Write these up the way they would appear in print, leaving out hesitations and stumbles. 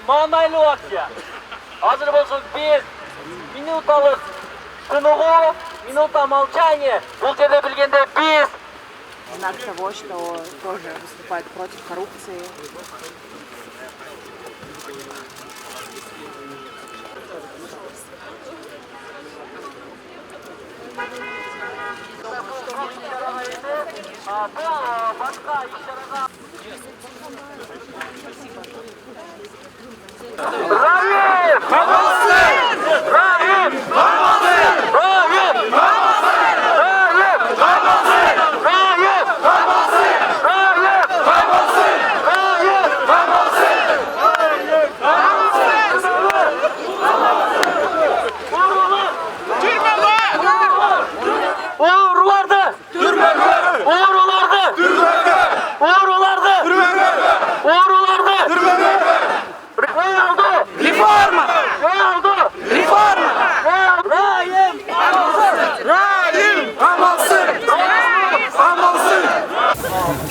Маңайлы акция. Hazır болсын 5 минуталық тынығу, минута молчания. Бұл жерде білгенде 5. Знак того, что тоже выступает против коррупции. Раим! Раим!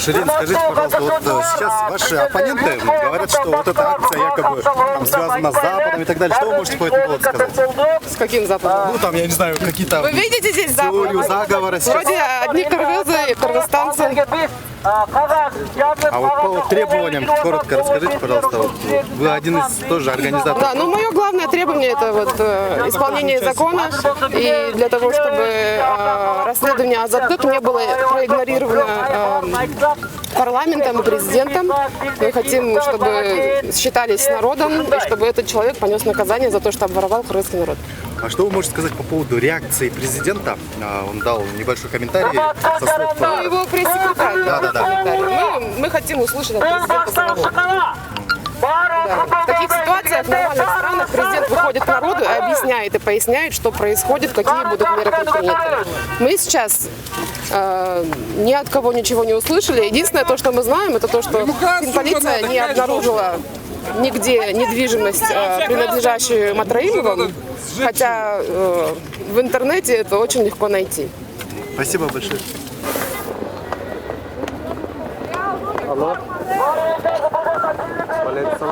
Ширин, скажите, пожалуйста, вот сейчас ваши оппоненты говорят, что вот эта акция якобы там, связана с Западом и так далее. Что вы можете по этому поводу сказать? С каким Западом? Ну там, я не знаю, какие-то... Вы видите здесь теорию Запад? заговора сейчас. Вроде одни кыргызы, кыргызстанцы. А вот по требованиям, коротко расскажите, пожалуйста, вот, вы один из тоже организаторов. Да, ну мое главное требование это вот исполнение закона, и для того, чтобы расследование Азаттык не было проигнорировано парламентом и президентом. Мы хотим, чтобы считались с народом, и чтобы этот человек понес наказание за то, что обворовал кыргызский народ. А что вы можете сказать по поводу реакции президента? Он дал небольшой комментарий со слов... Ну, его пресс-секретарь. Да. Мы хотим услышать от президента самого. Да. В таких ситуациях в нормальных странах президент выходит к народу и объясняет и поясняет, что происходит, какие будут меры предприняты. Мы сейчас ни от кого ничего не услышали. Единственное, то, что мы знаем, это то, что полиция не обнаружила нигде недвижимость, принадлежащую Матраимовым, хотя в интернете это очень легко найти. Спасибо большое. Алло. Алейкум.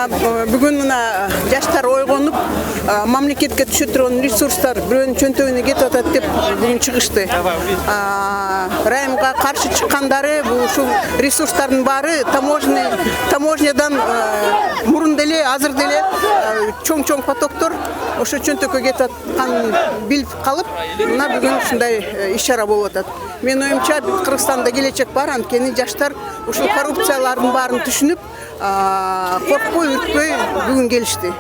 Бүгін мына жаштар ойғанып, мамлекетке түшө турган ресурстар бирөөнүн чөнтөгүнө кетип атат деп бүгүн чыгышты. Райымга каршы чыккандары бул ушул ресурстардын баары таможнядан мурун деле, азыр деле чоң потоктор ошо чөнтөккө кетип атканын билип калып, мына бүгүн ушундай иш-чара болуп атат. Менин оюмча Кыргызстанда келечек бар, анткени жаштар ушул коррупциялардын баарын түшүнүп, коркпой, үркпөй бүгүн келишти.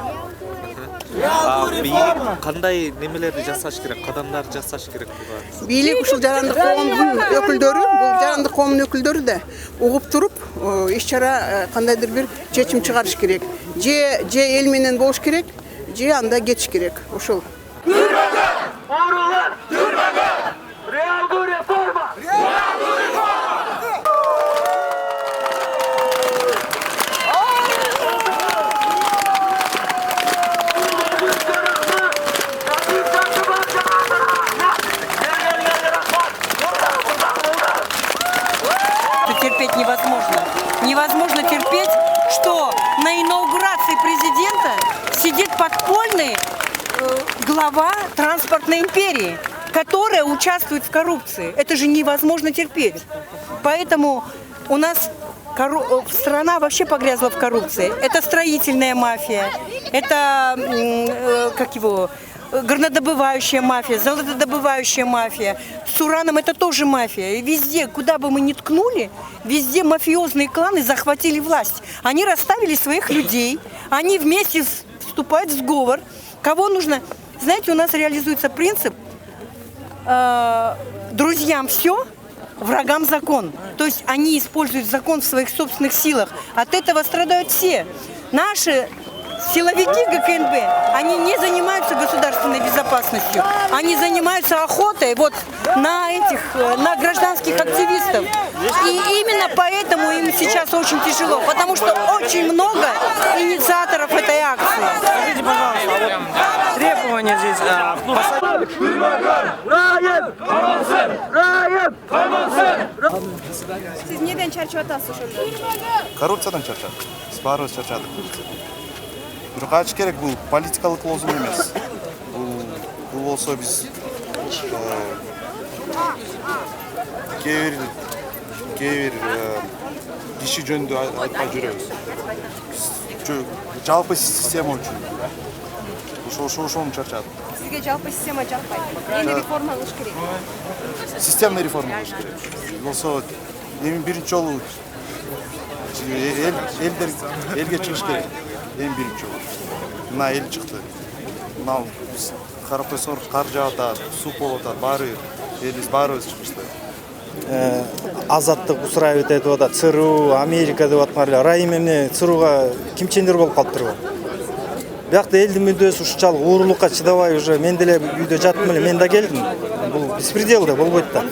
Бийлик кандай немелерди жасаш керек, кадамдар жасаш керек буга? Бийлик ушул жарандык коомдун өкүлдөрү, бул жарандык коомдун өкүлдөрү да угуп туруп, иш-чара кандайдыр бир чечим чыгарыш керек. Же эл менен болуш керек, же анда кетиш керек. Ошол. Түрмөгө! Оорулар! Түрмөгө! Реалдуу реформа! Реалдуу реформа! Терпеть невозможно. Невозможно терпеть, что на инаугурации президента сидит подпольный глава транспортной империи, которая участвует в коррупции. Это же невозможно терпеть. Поэтому у нас страна вообще погрязла в коррупции. Это строительная мафия, это горнодобывающая мафия, золотодобывающая мафия. С ураном это тоже мафия. И везде, куда бы мы ни ткнули, везде мафиозные кланы захватили власть. Они расставили своих людей, они вместе вступают в сговор. Кого нужно... Знаете, у нас реализуется принцип «друзьям все, врагам закон». То есть они используют закон в своих собственных силах. От этого страдают все. Наши силовики ГКНБ, они не занимаются государственной безопасностью, они занимаются охотой вот на гражданских активистов. И именно поэтому им сейчас очень тяжело, потому что очень много инициаторов этой акции. Скажите, пожалуйста, вот требования здесь Siz neden çerçevatası ошондо? Коррупциядан чарчадык. Биз баарыбыз чарчадык. Бирок айтыш керек, бул политикалык лозунг эмес. Бул болсо биз кээ бир киши жөнүндө айтпай жүрөбүз. Жалпы система үчүн. Ошону чарчадык. Sizge жалпы система жакпайт. Эми реформа кылыш керек. Системный реформа кылыш керек. Болсо эми биринчи жолу элге чыгыш керек. Эми биринчи жолу. Мына эл чыкты. Мына Каракөсөр кар жаап атат, суу болуп атат, элибиз баарыбыз чыгышты. Азаттык устраивать этип атат. ЦРУ, Америка деп аткан эле. Райым эмне ЦРУга кимчендер болуп калыптырбы? Биякта элдин мүддөсү ушунчалык уурулукка чыдабай уже мен деле үйдө жаттым эле, мен да келдим. Бул беспредел да болбойт да.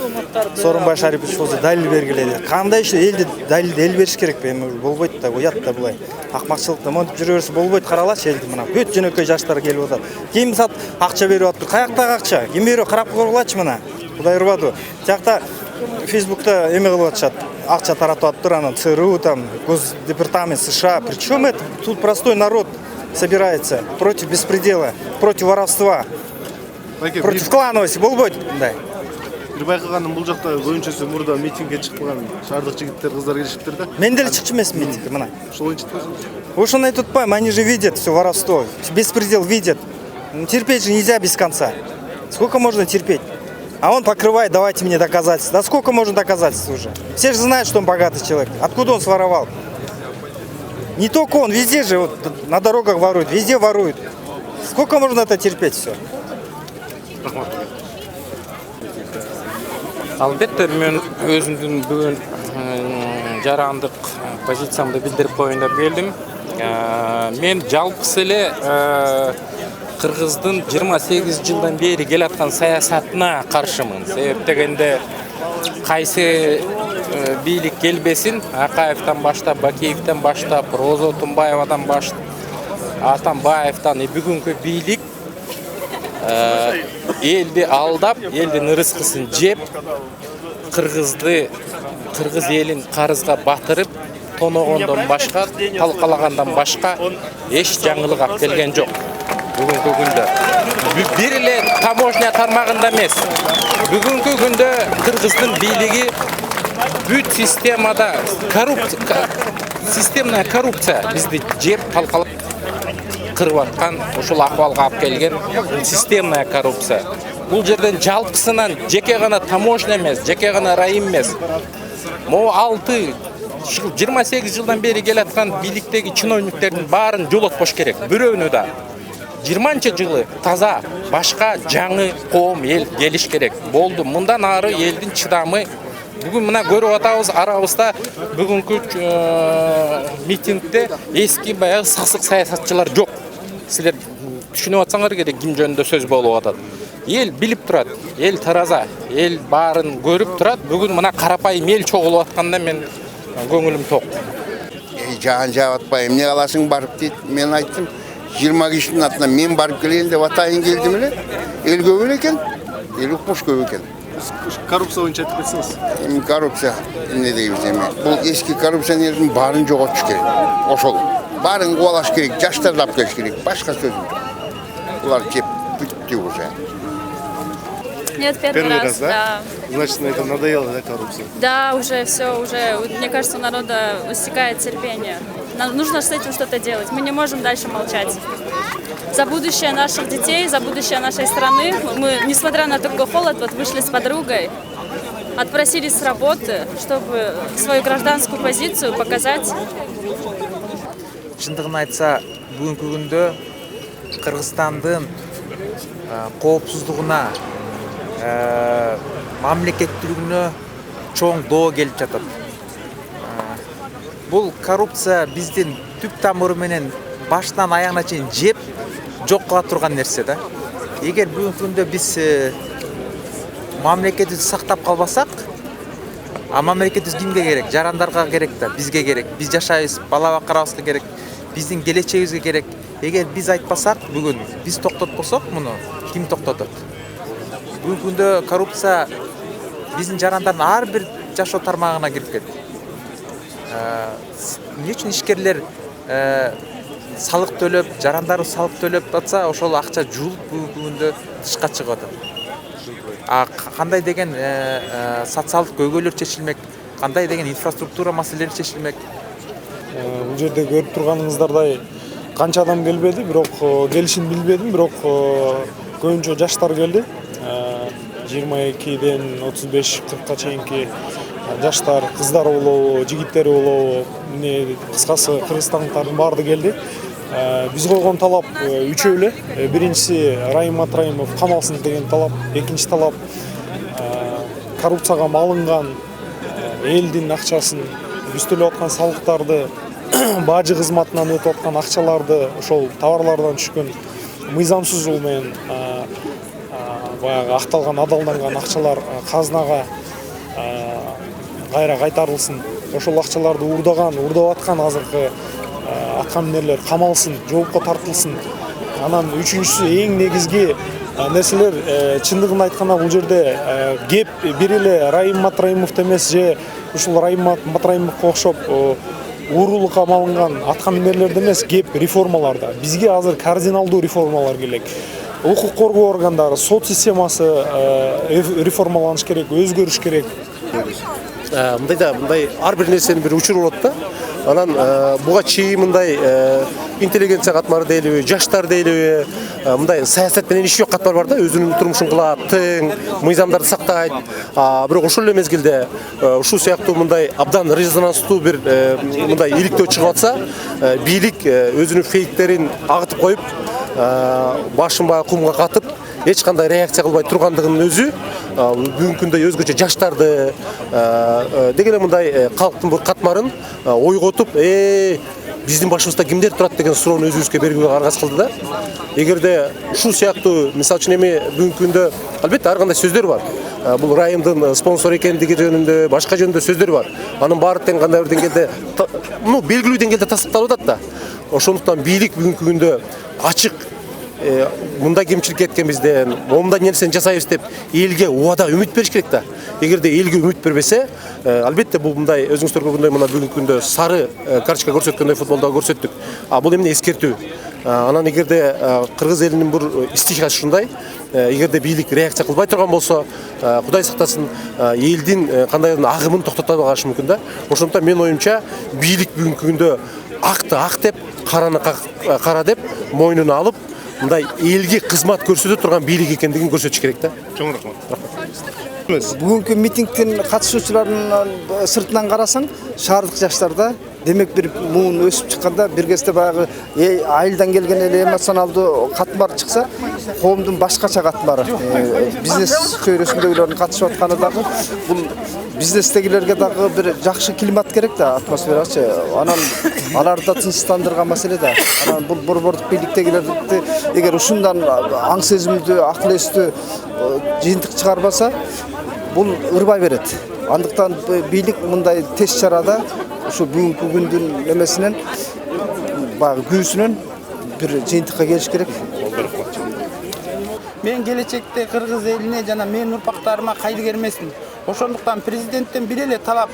Сооронбай Шарипович болсо далил бергиле. Кандай иши элди далилди эл бериш керек, эми болбойт да, уят да булай. Акмакчылыкта монтип жүрө берсе болбойт, каралачы элди мына. Бүт жөнөкөй жаштар келип атат. Ким сат акча берип атты? Каяктагы акча? Ким берип карап көргүлачы мына. Кудай урбады. Тиякта Фейсбукта эме кылып атышат. Акча таратып атыптыр, анан ЦРУ там, Госдепартамент США. Причем это тут простой народ собирается против беспредела, против воровства, против клановости. Болбойт мындай. Бир байкаганым бул жакта көбүнчөсү мурда митингге чыгып калган шаардык жигиттер, кыздар келишиптир да. Мен деле чыкчу эмесмин митингге мына. Ошол чыкпайсыңбы? Ошону айтып атпайм, они же видят все воровство, беспредел видят. Терпеть же нельзя без конца. Сколько можно терпеть? А он покрывает, давайте мне доказательства. Да сколько можно доказательств уже? Все же знают, что он богатый человек. Откуда он своровал? Не только он, везде же, вот, на дорогах воруют, везде воруют. Сколько можно это терпеть все? Албетте мен өзүмдүн бүгүн жарандык позициямды билдирип коеюн деп келдим. Мен жалпысы эле Кыргыздын 28 жылдан бери келаткан саясатына каршымын. Себеп дегенде кайсы бийлик келбесин, Акаевтан баштап, Бакеевден баштап, Роза Тумбаевадан баштап, Атамбаевтан бүгүнкү бийлик элди алдап, элдин ырыскысын жеп, кыргыз элин карызга батырып, тоногондон башка, талкалагандан башка эч жаңылык алып келген жок. Бүгүнкү күндө бир эле таможня тармагында эмес. Бүгүнкү күндө Кыргыздын бийлиги бүт системада системная коррупция бизди жеп талкалап кырып аткан, ушул акыбалга алып келген системная коррупция. Бул жерден жалпысынан жеке гана таможня эмес, жеке гана райым эмес. Могу 28 жылдан бери келаткан бийликтеги чиновниктердин баарын жолотпош керек. Бирөөнү да 20 жылы таза башка жаңы коом эл келиш керек. Болду. Мындан ары элдин чыдамы бүгүн мына көрүп атабыз, арабызда бүгүнкү митингде эски баягы сасык саясатчылар жок. Силер түшүнүп атсаңар керек ким жөнүндө сөз болуп атат. Эл билип турат, эл тараза, эл баарын көрүп турат. Бүгүн мына карапайым эл чогулуп атканда мен көңүлүм ток. Жан жаап атпайм, эмне каласың барып дейт. Мен айттым, 20 кишинин атынан мен барып келейин деп атайын келдим эле. Эл көп экен, эл укмуш көп экен. Коррупция боюнча айтып кетсеңиз. Эми коррупция эмне дейбиз эми? Бул эски коррупционердин баарын жоготуш керек. Ошол. Баарын кубалаш керек, жаштарды алып келиш керек. Башка сөзүм жок. Булар жеп бүттү уже. Нет, первый раз, да. Значит, это надоело, да, коррупция? Да, уже все, мне кажется, у народа истекает терпение. Нам нужно с этим что-то делать. Мы не можем дальше молчать. За будущее наших детей, за будущее нашей страны. Мы, несмотря на такой холод, вот вышли с подругой, отпросились с работы, чтобы свою гражданскую позицию показать. Шындығын айтса, бүгінгі күндө Кыргызстандын коопсуздугуна, мамлекеттүүлүгүнө чоң доо келип жатат. Бул коррупция биздин түп тамыры менен башынан аяғына чейин жеп жок кыла турган нерсе да. Эгер бүгүнкү күндө биз мамлекетибизди сактап калбасак, а мамлекетибиз кимге керек? Жарандарга керек да, бизге керек. Биз жашайбыз, бала бакырабызга керек, биздин келечегибизге керек. Эгер биз айтпасак, бүгүн биз токтотпосок, муну ким токтотот? Бүгүнкү күндө коррупция биздин жарандардын ар бир жашоо тармагына кирип кетти. Эмне үчүн ишкерлер салык төлөп, жарандары салык төлөп атса, ошол акча жуулуп бүгүнкү күндө тышка чыгып атат. А кандай деген социалдык көйгөйлөр чечилмек, кандай деген инфраструктура маселелери чечилмек? Бул жерде көрүп турганыңыздардай канча адам келбеди, бирок келишин билбедим, бирок көбүнчө жаштар келди. 22ден 35-40ка чейинки жаштар, кыздар болобу, жигиттер болобу, кыскасы кыргызстандыктардын баары келди. Биз койгон талап үчөө эле. Биринчиси Раим Матраимов камалсын деген талап, экинчи талап коррупцияга малынган элдин акчасын, биз төлөп аткан салыктарды, бажы кызматынан өтүп аткан акчаларды, ошол товарлардан түшкөн мыйзамсыз жол менен баягы акталган, адалданган акчалар казынага кайра кайтарылсын. Ошол акчаларды урдап аткан азыркы аткаминерлер камалсын, жоопко тартылсын. Анан үчүнчүсү эң негизги нерселер, чындыгын айтканда бул жерде кеп бир эле Раим Матраимовду эмес, же ушул Раим Матраимовго окшоп уурулукка малынган аткаминерлерде эмес, кеп реформаларда. Бизге азыр кардиналдуу реформалар керек. Укук коргоо органдары, сот системасы реформаланыш керек, өзгөрүш керек. Мындай ар бир нерсенин бир учуру болот да. Анан буга чейин мындай интеллигенция катмары дейлиби, жаштар дейлиби, мындай саясат менен иши жок катмар бар да, өзүнүн турмушун кылат, тең, мыйзамдарды сактайт. Бирок ошол эле мезгилде ушул сыяктуу мындай абдан резонанстуу бир мындай иликтөө чыгып атса, бийлик өзүнүн фейктерин агытып коюп, башын баягы кумга катып, эч кандай реакция кылбай тургандыгынын өзү бүгүнкү күндө өзгөчө жаштарды деген мындай калктын бир катмарын ойготуп, биздин башыбызда кимдер турат деген суроону өзүбүзгө бергенге аргас кылды да. Эгерде ушул сыяктуу, мисалы үчүн бүгүнкү күндө албетте ар кандай сөздөр бар. Бул Райымдын спонсор экендиги жөнүндө, башка жөнүндө сөздөр бар. Анын баары тең кандай бир деңгээлде, белгилүү деңгээлде тастыкталып атат да. Ошондуктан бийлик бүгүнкү күндө ачык мындай кемчилик эткенбизден, мындай нерсени жасайбыз деп элге убада үмүт бериш керек да. Эгерде элге үмүт бербесе, албетте бул мындай өзүңүздөр көргөндөй мына бүгүнкү күндө сары карточка көрсөткөндөй футболдо көрсөттүк. Бул эмне эскертүү. Анан эгерде кыргыз элинин бир стихиясы ушундай, эгерде бийлик реакция кылбай турган болсо, Кудай сактасын, элдин кандайдыр агымын токтото алышы мүмкүн да. Ошондуктан менин оюмча бийлик бүгүнкү күндө акты ак деп, караны кара деп мойнуна алып, мындай элге кызмат көрсөтө турган бийлик экендигин көрсөтүш керек да. Чоң рахмат. Бүгүнкү митингдин катышуучуларынын сыртынан карасаң, шаардык жаштарда демек бир муун өсүп чыкканда, бир кезде баягы айылдан келген эле эмоционалдуу катмар чыкса, коомдун башкача катмары, бизнес чөйрөсүндөгүлөрдүн катышып атканы дагы бул бизнестегилерге дагы бир жакшы климат керек да, атмосферачы. Анан аларды тынчтандырган маселе да. Анан бул борбордук бийликтегилерди эгер ушундан аң сезимдүү, акыл эстүү жыйынтык чыгарбаса, бул ырбай берет. Андыктан бийлик мындай тез чарада ушу бүгүнкү күндүн эмесинен баягы күүсүнөн бир жыйынтыкка келиш керек. Мен келечекте кыргыз элине жана менин урпактарыма кайдыгер эмесмин. Ошондуктан президенттен бир эле талап,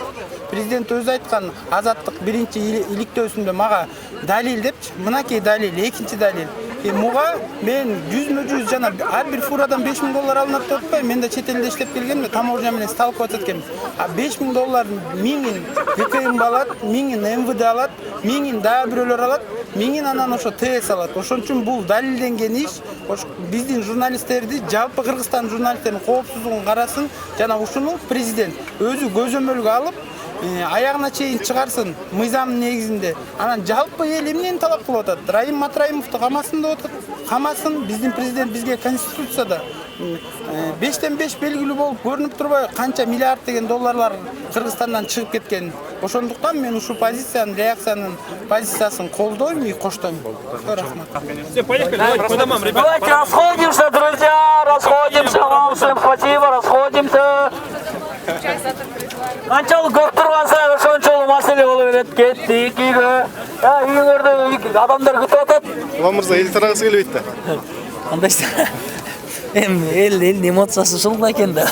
президент өзү айткан азаттык биринчи иликтөөсүндө мага далил депчи, мынакей далил, экинчи далил. Муга мен 100% жана ар бир фурадан $5000 алынат деп атпайм. Мен да чет элде иштеп келгенмин, таможня менен сталкиваться эткенмин. $5000 1000 ГКМ алат, 1000 МВД алат, 1000 дагы бирөөлөр алат, 1000 анан ошо ТС алат. Ошон үчүн бул далилденген иш. Биздин журналисттерди, жалпы Кыргызстан журналисттеринин коопсуздугун карасын, жана ушуну президент өзү көзөмөлгө алып, аягына чейин чыгарсын мыйзамдын негизинде. Анан жалпы эл эмнени талап кылып атат? Раим Матраимовду камасын деп атат. камасын. Биздин президент бизге конституцияда 5-тен 5 белгилүү болуп көрүнүп турбайбы канча миллиард деген долларлар Кыргызстандан чыгып кеткен. Ошондуктан мен ушул позициянын, реакциянын позициясын колдойм и коштойм. Рахмат. Все, поехали, давайте, давайте расходимся, друзья, расходимся, вам всем спасибо, расходимся. Канчалык көп турган сайын ошончолук маселе боло берет. Кеттик үйгө. Үйүңөрдө адамдар күтүп атат. Улан мырза, эл тарагысы келбейт да. Кандай эми элдин эмоциясы ушул да экен да.